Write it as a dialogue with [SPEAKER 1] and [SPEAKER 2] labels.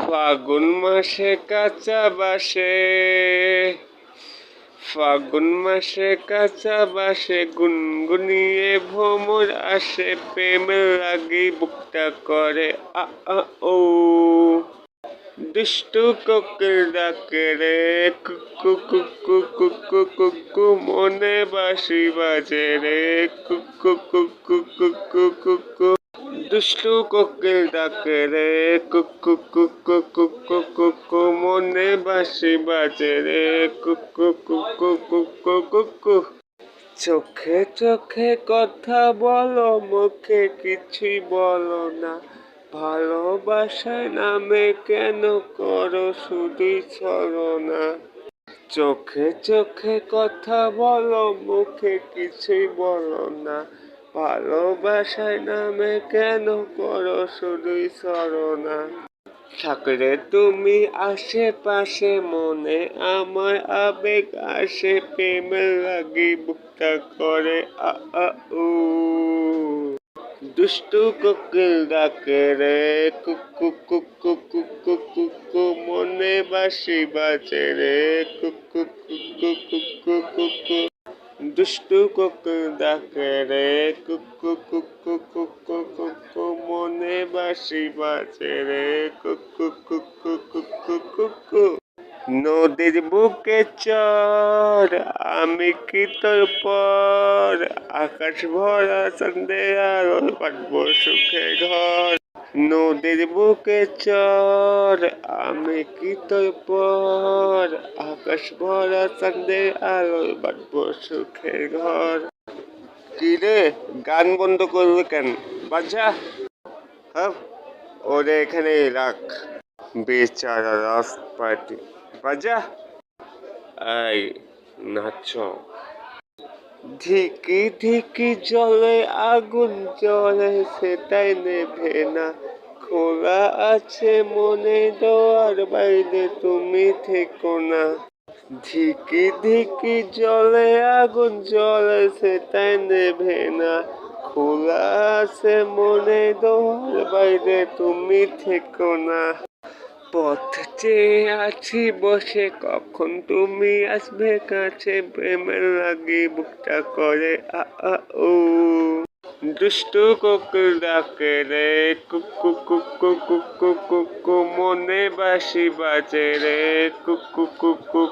[SPEAKER 1] ফাগুন মাসে কাঁচা বাসে, ফাগুন মাসে কাঁচা বাসে গুনগুনিয়ে ভ্রমর আসে, প্রেমের লাগি বুকটা করে আ আ ও। দুষ্টু কোকিল ডাকে রে কুকু কুকু কুকু কুকু, মনে বাঁশি বাজে রে কুকু কুকু কুকু কুকু। দুষ্টু কোকিল ডাকে রে কুকু কুকু কুকু কুকু, মনে বাঁশি বাজে রে কুকু কুকু কুকু কুকু। চোখে চোখে কথা বলো, মুখে কিছুই বলো না, ভালোবাসার নামে কেন করো শুধুই ছলনা। চোখে চোখে কথা বলো, মুখে কিছুই বলো না, ভালোবাসার নামে কেন করো শুধুই ছলনা। থাকলে তুমি আশেপাশে, মনে আমার আবেগ আসে, প্রেমের লাগি বুকটা করে আ আ উ। দুষ্টু কোকিল ডাকে রে কুকু কুকু কুকু কুকু, মনে বাঁশি বাজে রে কুকু কুকু কুকু কুকু। দুষ্টু কোকিল ডাকে রে কুকু কুকু কুকু কুকু, মনে বাঁশি বাজে রে কুকু কুকু কুকু কুকু। নদীর বুকে চর, আমি কি তোর পর, আকাশ ভরা চাঁদে আলো পাতবো সুখে ঘর। নদীর বুকে চর, আমি কি তোর পর, আকাশ ভরা চাঁদে আলো পাতবো সুখের ঘর। কি রে, গান বন্ধ করবে কেন? বাজা। হ্যাঁ, ওরে এখানে রাখ, বেচারা রাস্তাটি। বাজা। এই নাচ। ধিকি ধিকি জলে আগুন জ্বলে, সেটাই নেভে না, খোলা আছে মনে দোয়ার, বাইরে তুমি থেকো না। ধিকি ধিকি জলে আগুন জ্বলে, সেটাই নেভে না, খোলা আছে মনে দোয়ার, বাইরে তুমি থেকো না। পথ চেয়ে আছি বসে, কখন তুমি আসবে কাছে, প্রেমের লাগি বুকটা করে আ আ ও। দুষ্টু কোকিল ডাকে রে কুকু কুকু কুকু কুকু, মনে বাঁশি বাজে রে কুকু কুকু।